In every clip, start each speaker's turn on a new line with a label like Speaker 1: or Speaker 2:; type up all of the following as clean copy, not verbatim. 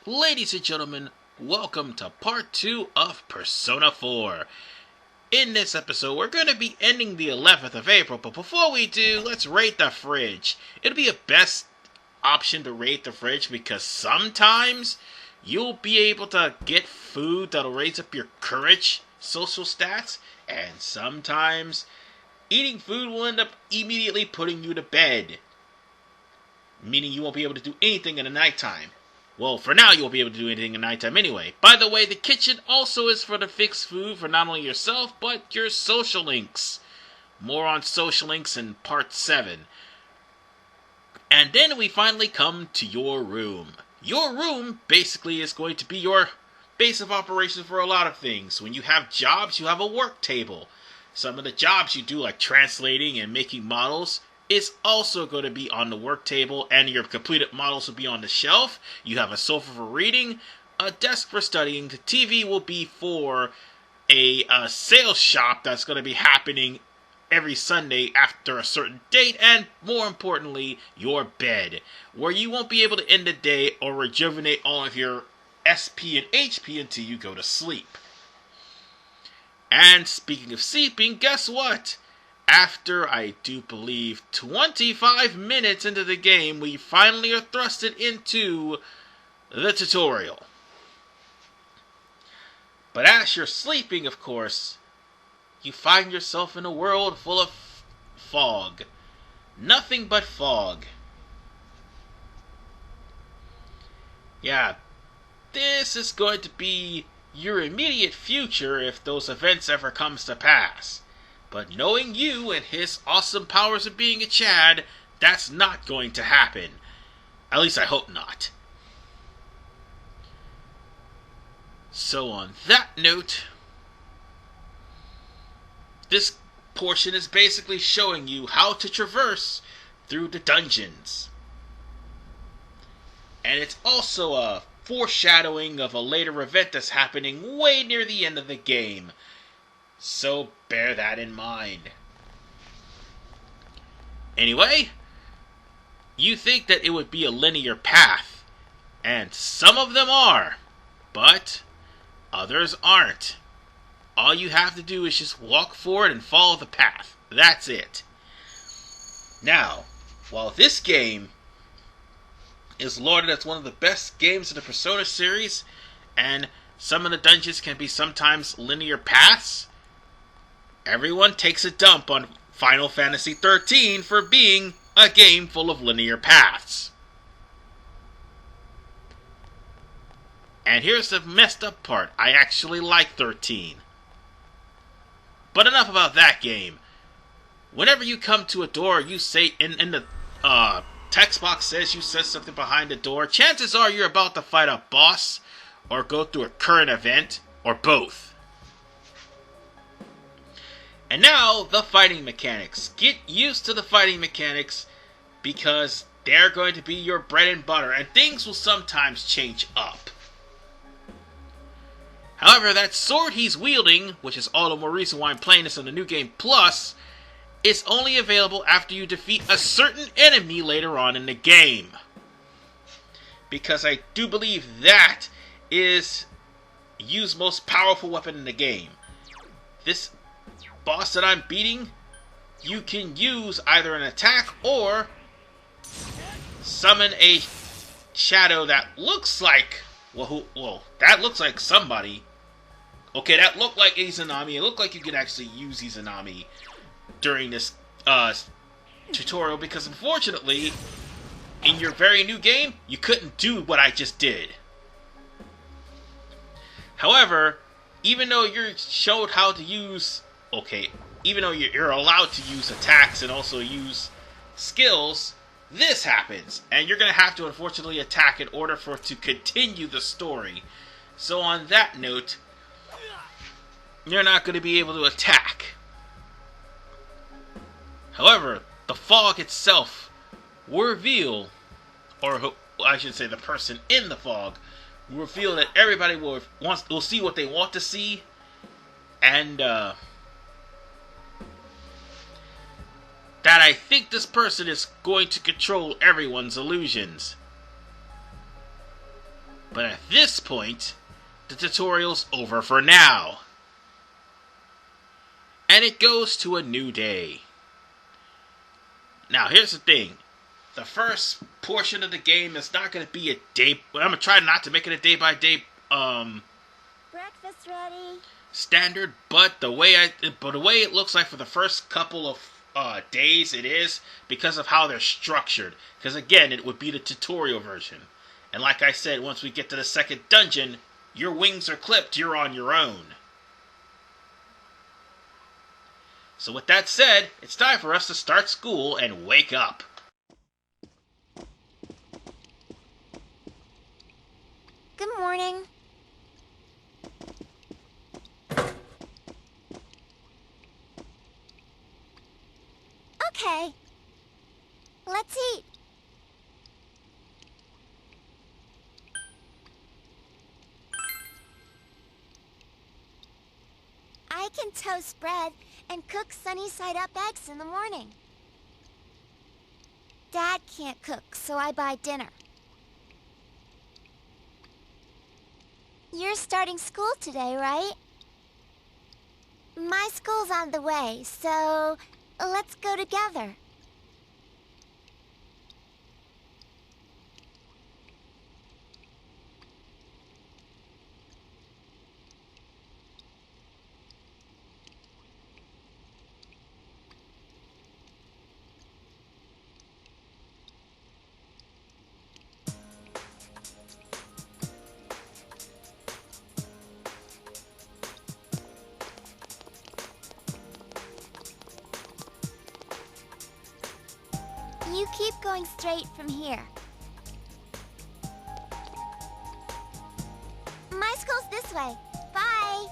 Speaker 1: Ladies and gentlemen, welcome to part 2 of Persona 4. In this episode, we're going to be ending the 11th of April, but before we do, let's rate the fridge. It'll be a best option to rate the fridge because sometimes you'll be able to get food that'll raise up your courage social stats, and sometimes eating food will end up immediately putting you to bed, meaning you won't be able to do anything in the nighttime. Well, for now, you won't be able to do anything at nighttime anyway. By the way, the kitchen also is for the fixed food for not only yourself, but your social links. More on social links in part 7. And then we finally come to your room. Your room basically is going to be your base of operations for a lot of things. When you have jobs, you have a work table. Some of the jobs you do, like translating and making models, is also going to be on the work table, and your completed models will be on the shelf. You have a sofa for reading, a desk for studying. The TV will be for a sales shop that's going to be happening every Sunday after a certain date, and more importantly, your bed, where you won't be able to end the day or rejuvenate all of your SP and HP until you go to sleep. And speaking of sleeping, guess what? After, I do believe, 25 minutes into the game, we finally are thrusted into the tutorial. But as you're sleeping, of course, you find yourself in a world full of fog. Nothing but fog. Yeah, this is going to be your immediate future if those events ever comes to pass. But knowing you and his awesome powers of being a Chad, that's not going to happen. At least I hope not. So on that note, this portion is basically showing you how to traverse through the dungeons. And it's also a foreshadowing of a later event that's happening way near the end of the game. So bear that in mind. Anyway, you think that it would be a linear path, and some of them are, but others aren't. All you have to do is just walk forward and follow the path. That's it. Now, while this game is lauded as one of the best games in the Persona series, and some of the dungeons can be sometimes linear paths, everyone takes a dump on Final Fantasy XIII for being a game full of linear paths. And here's the messed up part. I actually like 13. But enough about that game. Whenever you come to a door, you say, in the text box says you said something behind the door, chances are you're about to fight a boss, or go through a current event, or both. And now, the fighting mechanics. Get used to the fighting mechanics, because they're going to be your bread and butter, and things will sometimes change up. However, that sword he's wielding, which is all the more reason why I'm playing this on the New Game Plus, is only available after you defeat a certain enemy later on in the game. Because I do believe that is Yu's most powerful weapon in the game. This boss that I'm beating, you can use either an attack or summon a shadow that looks like, that looks like somebody. Okay, that looked like Izanami. It looked like you could actually use Izanami during this tutorial, because unfortunately, in your very new game, you couldn't do what I just did. However, even though you're showed how to use, even though you're allowed to use attacks and also use skills, this happens, and you're going to have to unfortunately attack in order for it to continue the story. So on that note, you're not going to be able to attack. However, the fog itself will reveal, or I should say the person in the fog, will reveal that everybody will see what they want to see, and that I think this person is going to control everyone's illusions. But at this point, the tutorial's over for now. And it goes to a new day. Now, here's the thing. The first portion of the game is not going to be a day... I'm going to try not to make it a day-by-day
Speaker 2: breakfast ready.
Speaker 1: Standard, but the way it looks like for the first couple of days it is, because of how they're structured. Because again, it would be the tutorial version. And like I said, once we get to the second dungeon, your wings are clipped, you're on your own. So with that said, it's time for us to start school and wake up.
Speaker 2: Good morning. Okay. Let's eat. I can toast bread and cook sunny-side-up eggs in the morning. Dad can't cook, so I buy dinner. You're starting school today, right? My school's on the way, so let's go together. You keep going straight from here. My school's this way. Bye!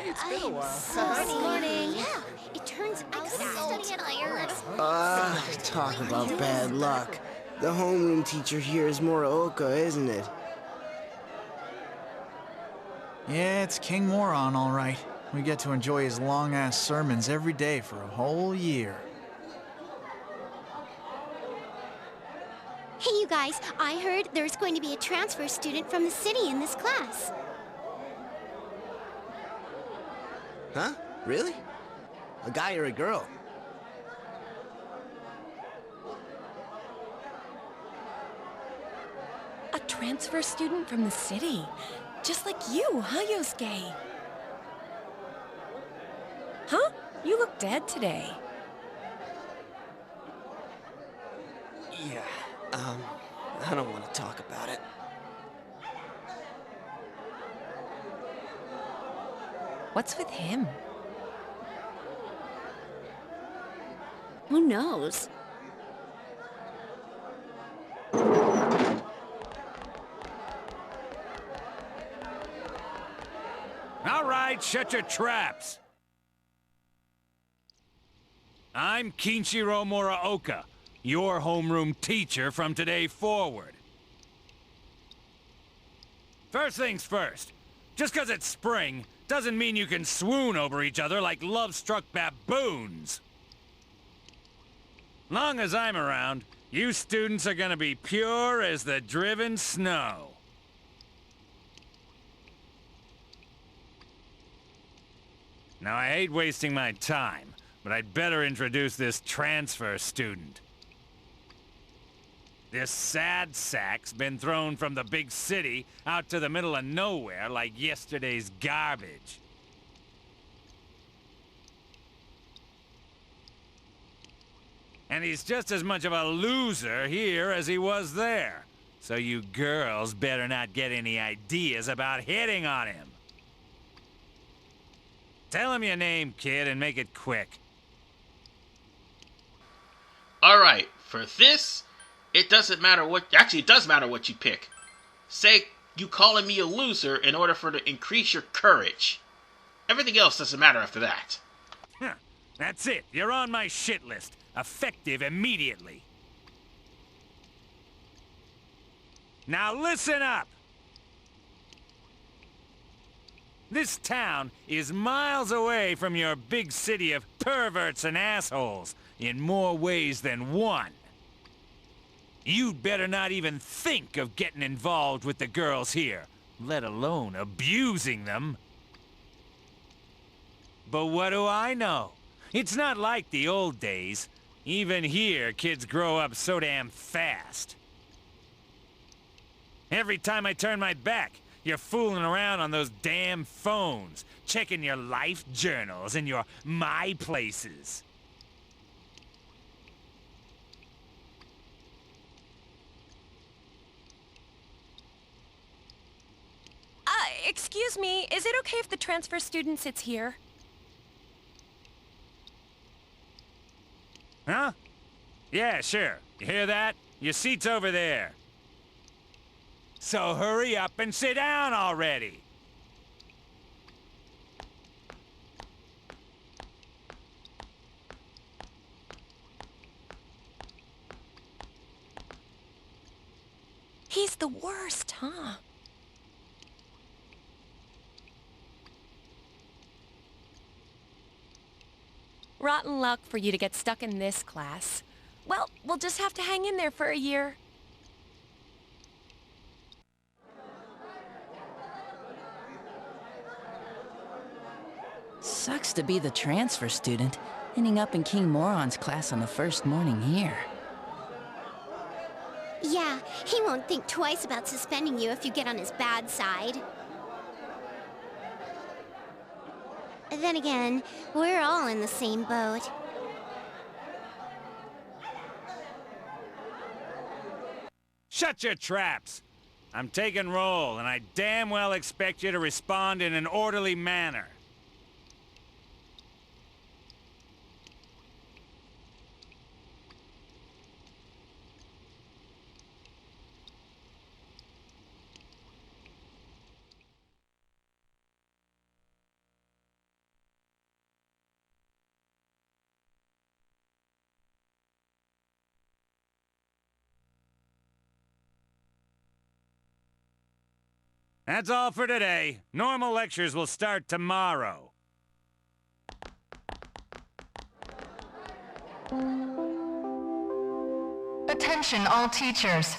Speaker 3: It's been a while.
Speaker 2: So morning. Yeah, it turns out I was studying iron.
Speaker 3: Talk about bad luck. The homeroom teacher here is Muraoka, isn't it?
Speaker 4: Yeah, it's King Moron, all right. We get to enjoy his long-ass sermons every day for a whole year.
Speaker 5: Hey, you guys, I heard there's going to be a transfer student from the city in this class.
Speaker 3: Huh? Really? A guy or a girl?
Speaker 6: A transfer student from the city. Just like you, huh, Yosuke? Huh? You look dead today.
Speaker 3: Yeah, I don't want to talk about it.
Speaker 6: What's with him?
Speaker 5: Who knows?
Speaker 7: right, shut your traps. I'm Kinshiro Muraoka, your homeroom teacher from today forward. First things first, just 'cause it's spring doesn't mean you can swoon over each other like love-struck baboons. Long as I'm around, you students are gonna be pure as the driven snow. Now, I hate wasting my time, but I'd better introduce this transfer student. This sad sack's been thrown from the big city out to the middle of nowhere like yesterday's garbage. And he's just as much of a loser here as he was there. So you girls better not get any ideas about hitting on him. Tell him your name, kid, and make it quick.
Speaker 1: Alright, for this, it doesn't matter what... Actually, it does matter what you pick. Say you calling me a loser in order to increase your courage. Everything else doesn't matter after that.
Speaker 7: Huh, that's it. You're on my shit list. Effective immediately. Now listen up! This town is miles away from your big city of perverts and assholes in more ways than one. You'd better not even think of getting involved with the girls here, let alone abusing them. But what do I know? It's not like the old days. Even here, kids grow up so damn fast. Every time I turn my back, you're fooling around on those damn phones, checking your life journals and your My Places.
Speaker 6: Excuse me, is it okay if the transfer student sits here?
Speaker 7: Huh? Yeah, sure. You hear that? Your seat's over there. So hurry up and sit down already.
Speaker 6: He's the worst, huh? Rotten luck for you to get stuck in this class. Well, we'll just have to hang in there for a year.
Speaker 8: Sucks to be the transfer student, ending up in King Moron's class on the first morning here.
Speaker 5: Yeah, he won't think twice about suspending you if you get on his bad side. Then again, we're all in the same boat.
Speaker 7: Shut your traps! I'm taking roll, and I damn well expect you to respond in an orderly manner. That's all for today. Normal lectures will start tomorrow.
Speaker 9: Attention all teachers.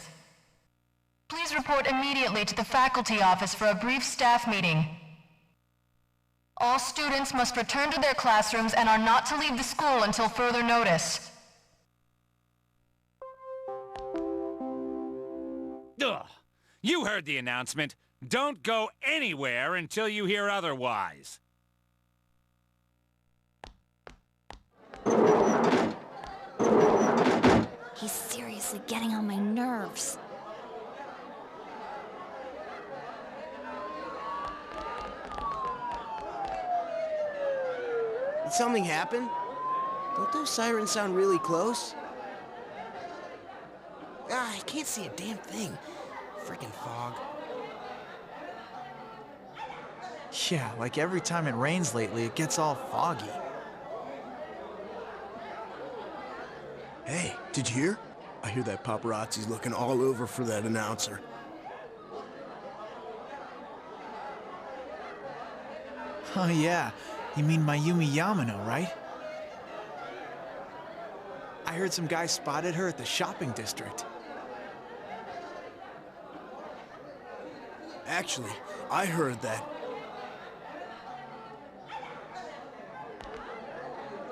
Speaker 9: Please report immediately to the faculty office for a brief staff meeting. All students must return to their classrooms and are not to leave the school until further notice.
Speaker 7: Ugh. You heard the announcement. Don't go anywhere until you hear otherwise.
Speaker 2: He's seriously getting on my nerves.
Speaker 3: Did something happen? Don't those sirens sound really close? Ah, I can't see a damn thing. Freaking fog.
Speaker 4: Yeah, like every time it rains lately, it gets all foggy.
Speaker 3: Hey, did you hear? I hear that paparazzi's looking all over for that announcer.
Speaker 4: Oh yeah, you mean Mayumi Yamano, right? I heard some guy spotted her at the shopping district.
Speaker 3: Actually, I heard that.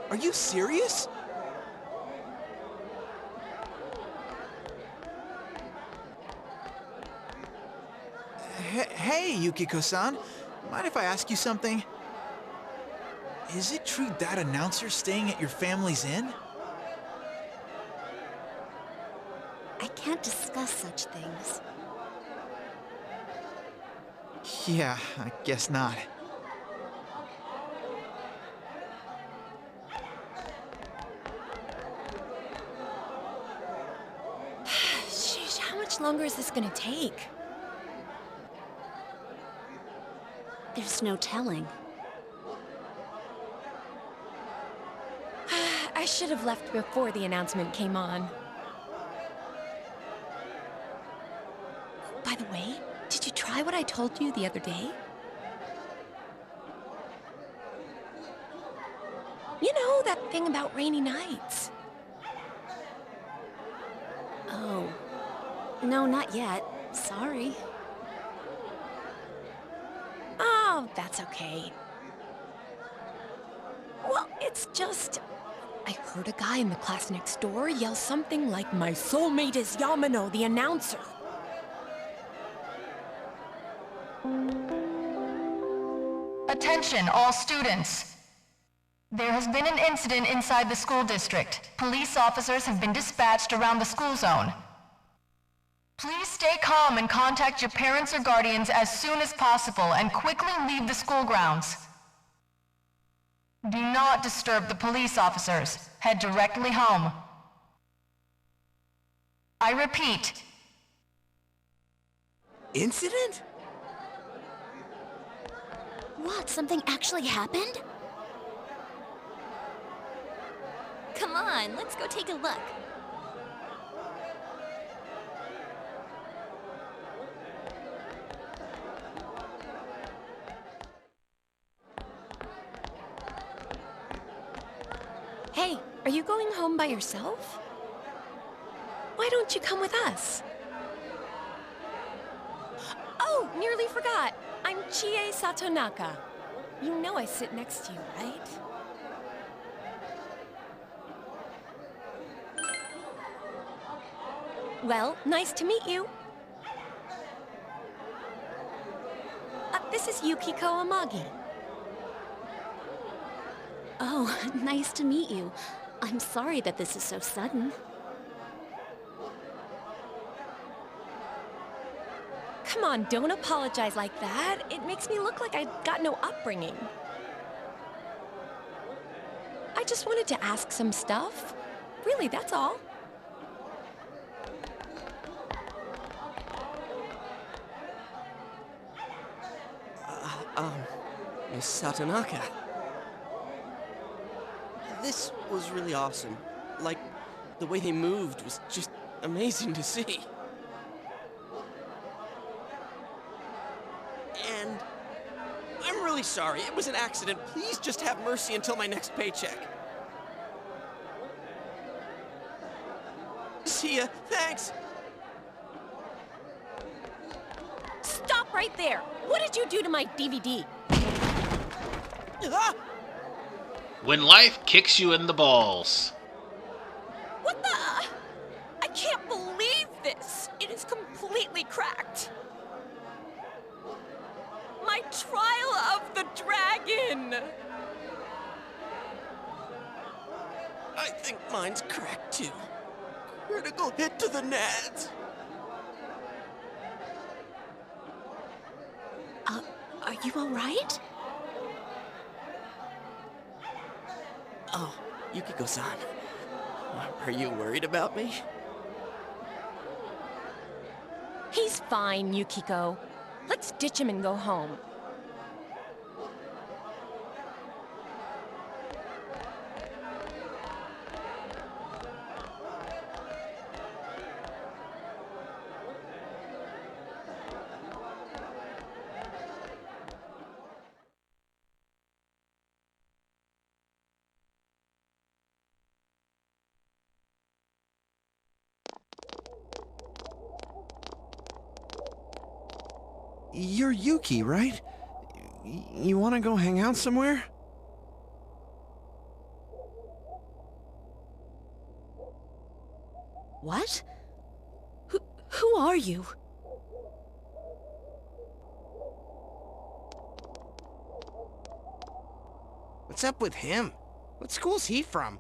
Speaker 4: Are you serious? Hey, Yukiko-san. Mind if I ask you something? Is it true that announcer's staying at your family's inn?
Speaker 2: I can't discuss such things.
Speaker 4: Yeah, I guess not.
Speaker 6: Sheesh, how much longer is this gonna take?
Speaker 2: There's no telling.
Speaker 6: I should have left before the announcement came on. By the way, did you try what I told you the other day? You know, that thing about rainy nights.
Speaker 2: Oh. No, not yet. Sorry.
Speaker 6: Oh, that's okay. Well, it's just... I heard a guy in the class next door yell something like, "My soulmate is Yamano, the announcer."
Speaker 9: Attention, all students. There has been an incident inside the school district. Police officers have been dispatched around the school zone. Please stay calm and contact your parents or guardians as soon as possible and quickly leave the school grounds. Do not disturb the police officers. Head directly home. I repeat.
Speaker 3: Incident?
Speaker 2: What? Something actually happened? Come on, let's go take a look.
Speaker 6: Hey, are you going home by yourself? Why don't you come with us? Oh, nearly forgot. I'm Chie Satonaka. You know I sit next to you, right? Well, nice to meet you. This is Yukiko Amagi.
Speaker 2: Oh, nice to meet you. I'm sorry that this is so sudden.
Speaker 6: Come on, don't apologize like that. It makes me look like I got no upbringing. I just wanted to ask some stuff. Really, that's all.
Speaker 3: Miss Satonaka. This was really awesome. Like, the way they moved was just amazing to see. And I'm really sorry. It was an accident. Please just have mercy until my next paycheck. See ya. Thanks.
Speaker 6: Stop right there! What did you do to my DVD?
Speaker 3: Ah!
Speaker 1: When life kicks you in the balls.
Speaker 6: What the? I can't believe this! It is completely cracked. My Trial of the Dragon!
Speaker 3: I think mine's cracked too. Critical hit to the nads.
Speaker 2: Are you all right?
Speaker 3: Oh, Yukiko-san. Are you worried about me?
Speaker 6: He's fine, Yukiko. Let's ditch him and go home.
Speaker 3: You're Yuki, right? You want to go hang out somewhere?
Speaker 6: What? Who are you?
Speaker 3: What's up with him? What school's he from?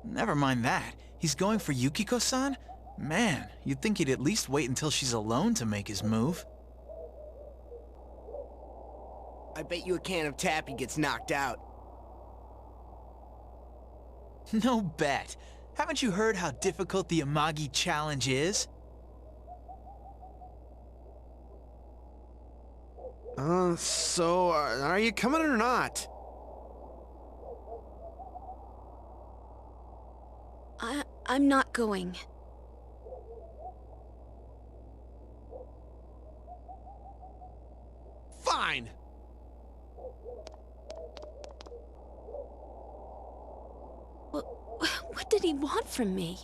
Speaker 4: Never mind that. He's going for Yukiko-san? Man, you'd think he'd at least wait until she's alone to make his move.
Speaker 3: I bet you a can of Tappy gets knocked out.
Speaker 4: No bet. Haven't you heard how difficult the Amagi challenge is?
Speaker 3: So, are you coming or not?
Speaker 6: I'm not going.
Speaker 3: Fine!
Speaker 6: What did he want from me?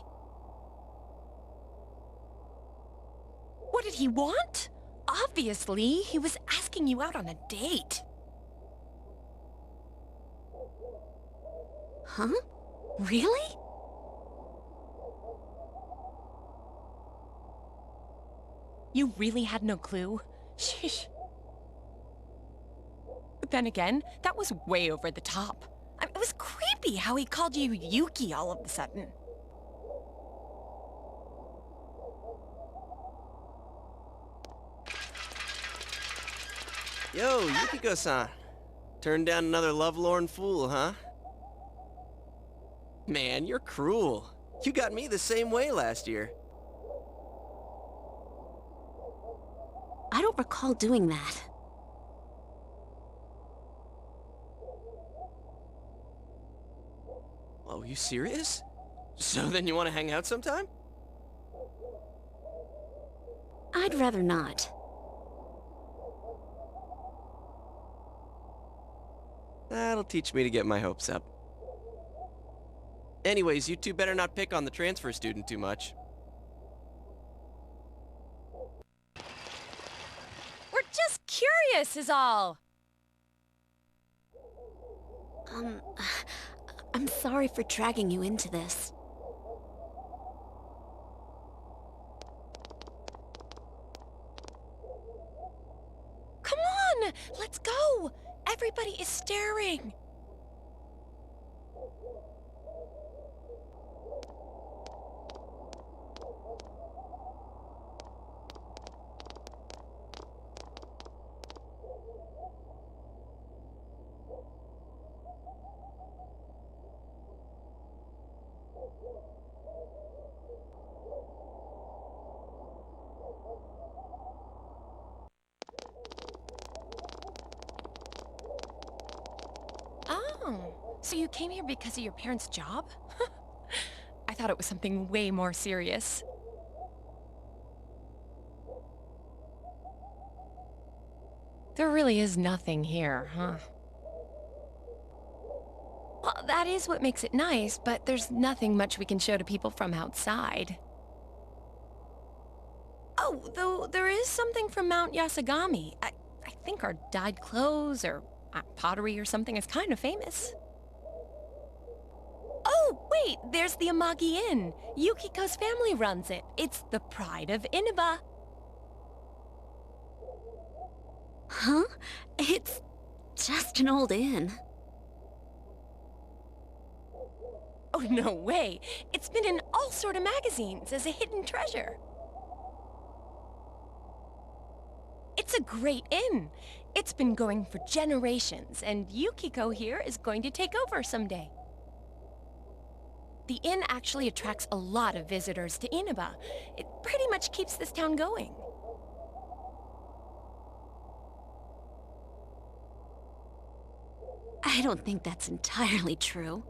Speaker 6: What did he want? Obviously, he was asking you out on a date. Huh? Really? You really had no clue? Sheesh. But then again, that was way over the top. I mean, it was creepy how he called you Yuki all of a sudden.
Speaker 3: Yo, Yukiko-san. Turned down another lovelorn fool, huh? Man, you're cruel. You got me the same way last year.
Speaker 6: I don't recall doing that.
Speaker 3: Oh, you serious? So then you want to hang out sometime?
Speaker 6: I'd rather not.
Speaker 3: That'll teach me to get my hopes up. Anyways, you two better not pick on the transfer student too much.
Speaker 6: We're just curious is all. I'm sorry for dragging you into this. Come on, let's go. Everybody is staring. Oh, so you came here because of your parents' job? I thought it was something way more serious. There really is nothing here, huh? Well, that is what makes it nice, but there's nothing much we can show to people from outside. Oh, though there is something from Mount Yasagami. I think our dyed clothes or pottery or something is kind of famous. Oh, wait, there's the Amagi Inn. Yukiko's family runs it. It's the pride of Inaba. Huh? It's just an old inn. Oh, no way. It's been in all sort of magazines as a hidden treasure. It's a great inn. It's been going for generations, and Yukiko here is going to take over someday. The inn actually attracts a lot of visitors to Inaba. It pretty much keeps this town going. I don't think that's entirely true.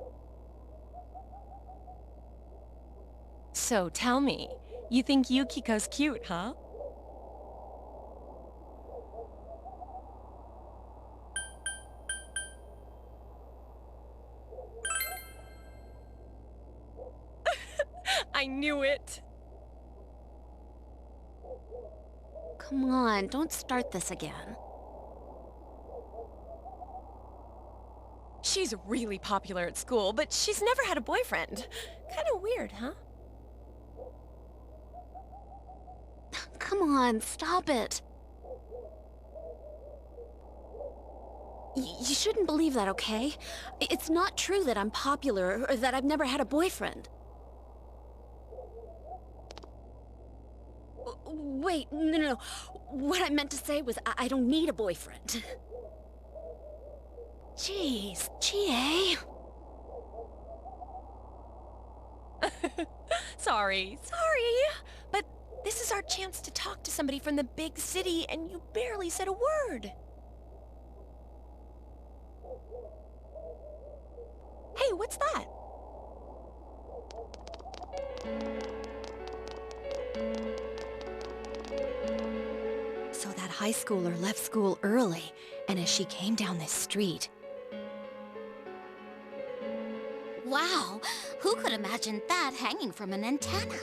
Speaker 6: So tell me, you think Yukiko's cute, huh? I knew it. come on, don't start this again. She's really popular at school, but she's never had a boyfriend. Kind of weird, huh? Come on, stop it. You shouldn't believe that, okay? It's not true that I'm popular or that I've never had a boyfriend. Wait, no. What I meant to say was I don't need a boyfriend. Jeez, GA. Sorry. But this is our chance to talk to somebody from the big city, and you barely said a word. Hey, what's that? So that high schooler left school early, and as she came down this street...
Speaker 2: Wow, who could imagine that hanging from an antenna?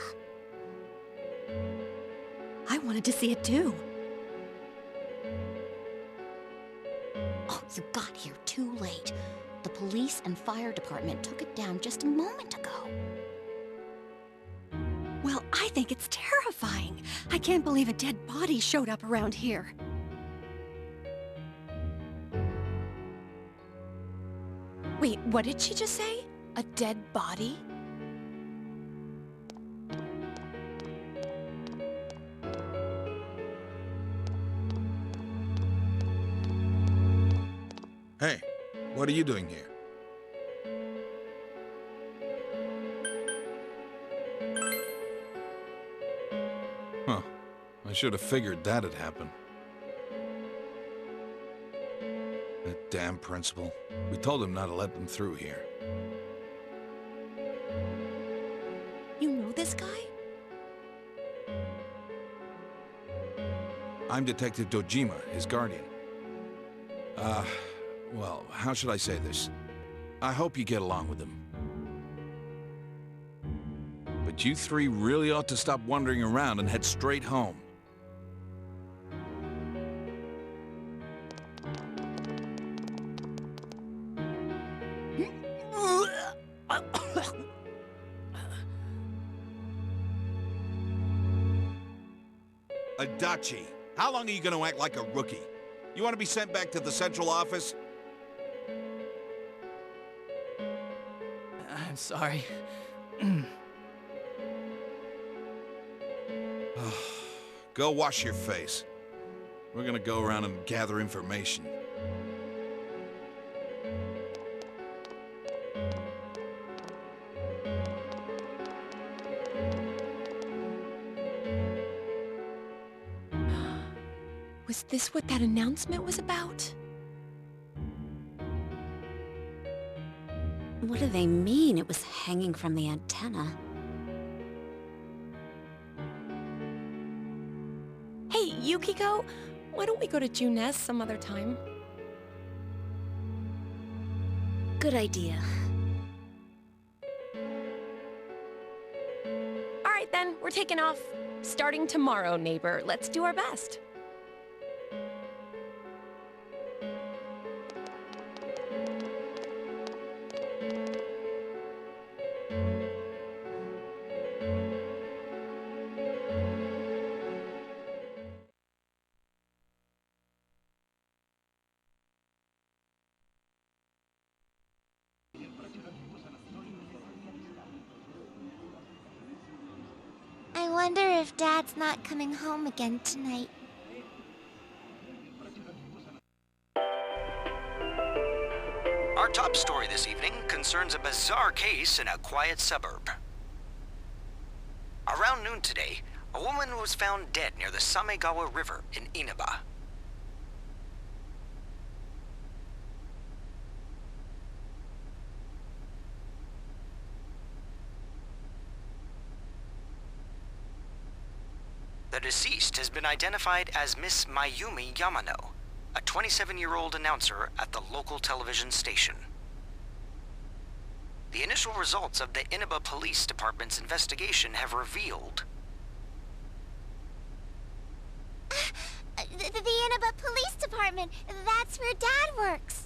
Speaker 6: I wanted to see it too.
Speaker 2: Oh, you got here too late. The police and fire department took it down just a moment ago.
Speaker 6: Well, I think it's terrifying. I can't believe a dead body showed up around here. Wait, what did she just say? A dead body?
Speaker 10: Hey, what are you doing here? Huh. I should have figured that'd happen. That damn principal. We told him not to let them through here.
Speaker 6: You know this guy?
Speaker 10: I'm Detective Dojima, his guardian. Well, how should I say this? I hope you get along with him. But you three really ought to stop wandering around and head straight home. Adachi, how long are you going to act like a rookie? You want to be sent back to the central office?
Speaker 8: I'm sorry.
Speaker 10: Go wash your face. We're gonna go around and gather information.
Speaker 6: Was this what that announcement was about?
Speaker 2: What do they mean it was hanging from the antenna?
Speaker 6: Hey, Yukiko, why don't we go to Junes some other time?
Speaker 2: Good idea.
Speaker 6: All right then, we're taking off. Starting tomorrow, neighbor. Let's do our best.
Speaker 2: I wonder if Dad's not coming home again tonight.
Speaker 11: Our top story this evening concerns a bizarre case in a quiet suburb. Around noon today, a woman was found dead near the Samegawa River in Inaba. The deceased has been identified as Miss Mayumi Yamano, a 27-year-old announcer at the local television station. The initial results of the Inaba Police Department's investigation have revealed
Speaker 5: department. That's where Dad works.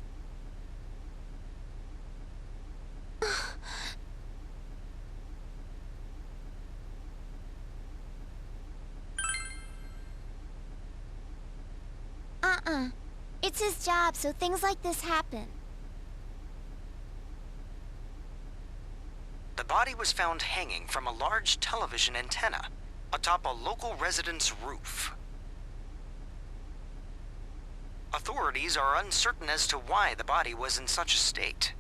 Speaker 5: It's his job, so things like this happen.
Speaker 11: The body was found hanging from a large television antenna atop a local resident's roof. Authorities are uncertain as to why the body was in such a state.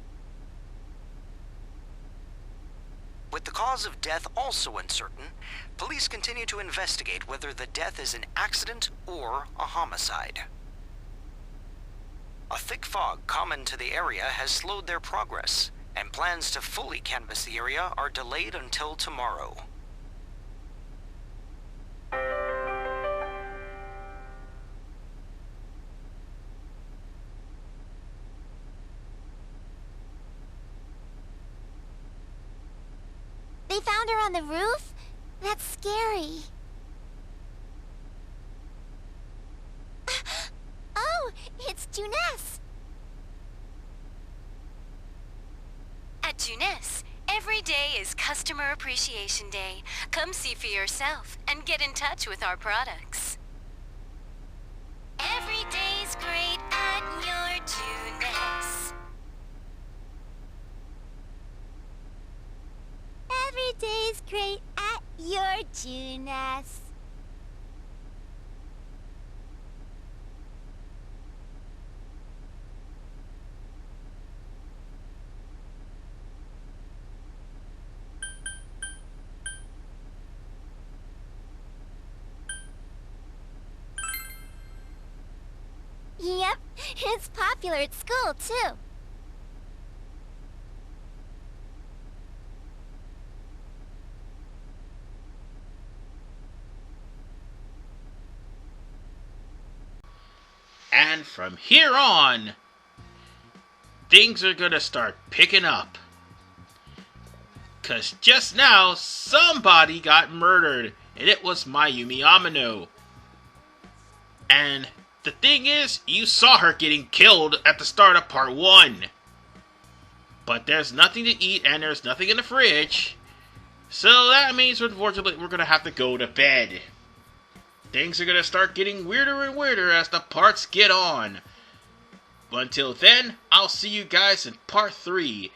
Speaker 11: With the cause of death also uncertain, police continue to investigate whether the death is an accident or a homicide. A thick fog common to the area has slowed their progress, and plans to fully canvass the area are delayed until tomorrow.
Speaker 5: They found her on the roof? That's scary. Oh, it's Juness.
Speaker 12: At Juness, every day is Customer Appreciation Day. Come see for yourself and get in touch with our products. Every day's great at your Juness.
Speaker 5: Every day's great at your Juness. Yep, it's popular at school, too.
Speaker 1: And from here on, things are gonna start picking up. 'Cause just now, somebody got murdered, and it was Mayumi Amano. And the thing is, you saw her getting killed at the start of part 1. But there's nothing to eat, and there's nothing in the fridge. So that means, unfortunately, we're gonna have to go to bed. Things are gonna start getting weirder and weirder as the parts get on. But until then, I'll see you guys in part 3,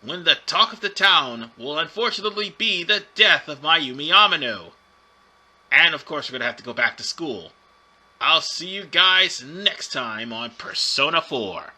Speaker 1: when the talk of the town will unfortunately be the death of Mayumi Amano. And of course, we're gonna have to go back to school. I'll see you guys next time on Persona 4.